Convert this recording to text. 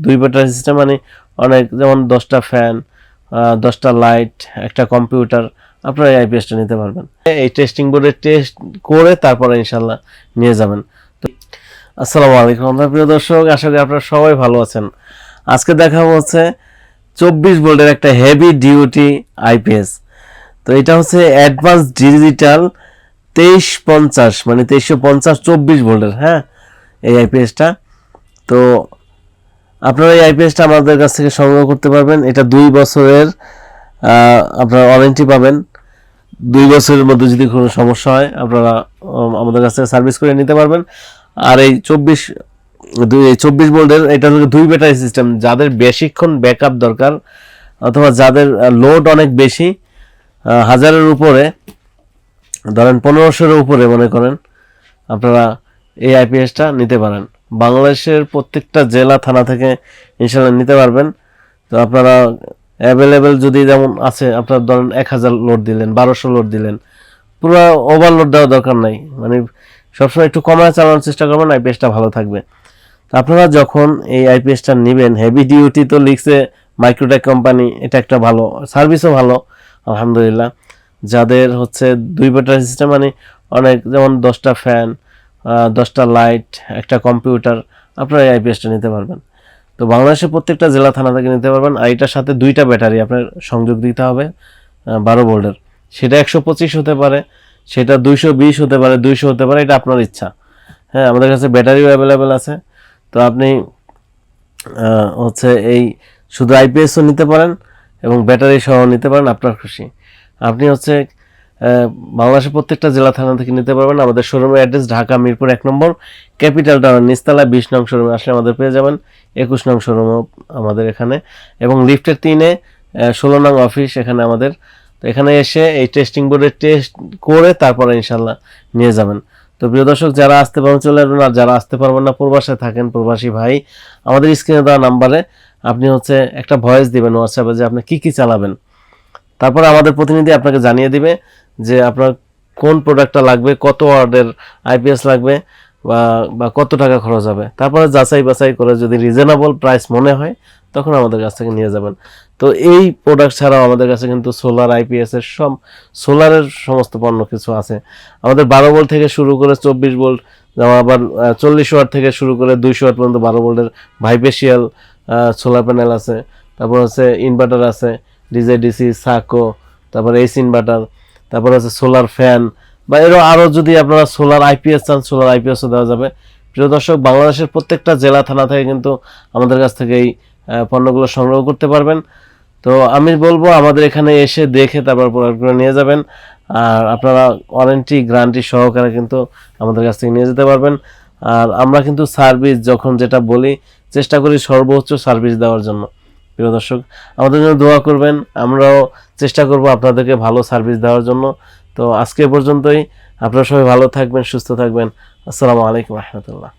দুই battery system মানে অনেক, যেমন 10টা ফ্যান, 10টা লাইট, একটা কম্পিউটার, আপনারা এই আইপিএসটা নিতে পারবেন। এই টেস্টিং বোর্ডে টেস্ট করে তারপরে ইনশাল্লাহ নিয়ে যাবেন। তো আসসালামু আলাইকুম প্রিয় দর্শক, আশা করি আপনারা সবাই ভালো আছেন। আজকে দেখাবো হচ্ছে 24 ভোল্টের একটা হেভি ডিউটি আইপিএস। তো এটা হচ্ছে অ্যাডভান্স ডিজিটাল 2350, মানে 2350 24 ভোল্টের, হ্যাঁ, এই আইপিএসটা। তো আপনারা এই আইপিএসটা আমাদের কাছ থেকে সংগ্রহ করতে পারবেন। এটা 2 বছরের আপনারা ওয়ারেন্টি পাবেন। 2 বছরের মধ্যে যদি কোনো সমস্যা হয় আপনারা আমাদের কাছ থেকে সার্ভিস করে নিতে পারবেন। আর এই 24 ভোল্টের এটা হলো 2 ব্যাটারি সিস্টেম। যাদের বেশিক্ষণ ব্যাকআপ দরকার অথবা যাদের লোড অনেক বেশি, 1000-এর উপরে, ধরেন 1500-এর উপরে মনে করেন, আপনারা এই আইপিএসটা নিতে পারেন। বাংলাদেশের প্রত্যেকটা জেলা থানা থেকে ইনশাল্লাহ নিতে পারবেন। তো আপনারা অ্যাভেলেবেল যদি যেমন আছে, আপনার ধরেন 1000 লোড দিলেন, 1200 লোড দিলেন, পুরো ওভারলোড দেওয়ার দরকার নাই, মানে সবসময় একটু কমায় চালানোর চেষ্টা করবেন, আইপিএসটা ভালো থাকবে। তো আপনারা যখন এই আইপিএসটা নেবেন, হেভি ডিউটি তো লিখছে মাইক্রোটেক কোম্পানি, এটা একটা ভালো সার্ভিসও ভালো আলহামদুলিল্লাহ। যাদের হচ্ছে 2 ব্যাটারি সিস্টেম মানে অনেক, যেমন 10টা ফ্যান, 10টা লাইট, একটা কম্পিউটার, আপনারা এই আইপিএসটা নিতে পারবেন। তো বাংলাদেশের প্রত্যেকটা জেলা থানা থেকে নিতে পারবেন। আর এটার সাথে 2টা ব্যাটারি আপনার সংযোগ দিতে হবে 12 ভোল্টের। সেটা 125 হতে পারে, সেটা 220 হতে পারে, 200 হতে পারে, এটা আপনার ইচ্ছা। হ্যাঁ, আমাদের কাছে ব্যাটারিও অ্যাভেলেবেল আছে। তো আপনি হচ্ছে এই শুধু আইপিএসও নিতে পারেন এবং ব্যাটারি সহ নিতে পারেন, আপনার খুশি। আপনি হচ্ছে বাংলাদেশের প্রত্যেকটা জেলা থানা থেকে নিতে পারবেন। আমাদের শোরুমের অ্যাড্রেস ঢাকা মিরপুর 1 নম্বর ক্যাপিটাল টাওয়ার নিচতলায় 20 নং শোরুমে আসলে আমাদের পেয়ে যাবেন। 21 নং শোরুমও আমাদের এখানে, এবং লিফটের 3-এ 16 নং অফিস এখানে আমাদের। তো এখানে এসে এই টেস্টিং বোর্ডে টেস্ট করে তারপরে ইনশাল্লাহ নিয়ে যাবেন। তো প্রিয় দর্শক, যারা আসতে পারবেন চলে আসবেন, আর যারা আসতে পারবেন না, প্রবাসে থাকেন, প্রবাসী ভাই, আমাদের স্ক্রিনে দেওয়া নাম্বারে আপনি হচ্ছে একটা ভয়েস দিবেন হোয়াটসঅ্যাপে যে আপনি কি চালাবেন। তারপরে আমাদের প্রতিনিধি আপনাকে জানিয়ে দিবে যে আপনার কোন প্রোডাক্টটা লাগবে, কত ওয়াটের আইপিএস লাগবে, বা কত টাকা খরচ হবে। তারপরে যাচাই বাছাই করে যদি রিজনেবল প্রাইস মনে হয় তখন আমাদের কাছ থেকে নিয়ে যাবেন। তো এই প্রোডাক্ট ছাড়াও আমাদের কাছে কিন্তু সোলার আইপিএস এর সোলারের সমস্ত পণ্য কিছু আছে। আমাদের 12 ভোল্ট থেকে শুরু করে 24 ভোল্ট, যেমন আবার 40 ওয়াট থেকে শুরু করে 200 ওয়াট পর্যন্ত 12 ভোল্টের ভাইব্রেশিয়াল সোলার প্যানেল আছে। তারপর হচ্ছে ইনভার্টার আছে, ডিজে-ডিসি, সাকো, তারপর এসি ইনভার্টার, তারপর হচ্ছে সোলার ফ্যান, বা এরও আরও যদি আপনারা সোলার আইপিএস চান, সোলার আইপিএসও দেওয়া যাবে। প্রিয় দর্শক, বাংলাদেশের প্রত্যেকটা জেলা থানা থেকে কিন্তু আমাদের কাছ থেকে এই পণ্যগুলো সংগ্রহ করতে পারবেন। তো আমি বলবো আমাদের এখানে এসে দেখে তারপর প্রোডাক্টগুলো নিয়ে যাবেন। আর আপনারা ওয়ারেন্টি গ্যারান্টি সহকারে কিন্তু আমাদের কাছ থেকে নিয়ে যেতে পারবেন। আর আমরা কিন্তু সার্ভিস যখন যেটা বলি চেষ্টা করি সর্বোচ্চ সার্ভিস দেওয়ার জন্য। প্রিয় দর্শক, আমাদের জন্য দোয়া করবেন, আমরাও চেষ্টা করব আপনাদেরকে ভালো সার্ভিস দেওয়ার জন্য। তো আজকে পর্যন্তই, আপনারা সবাই ভালো থাকবেন, সুস্থ থাকবেন। আসসালামু আলাইকুম রহমতুল্লাহ।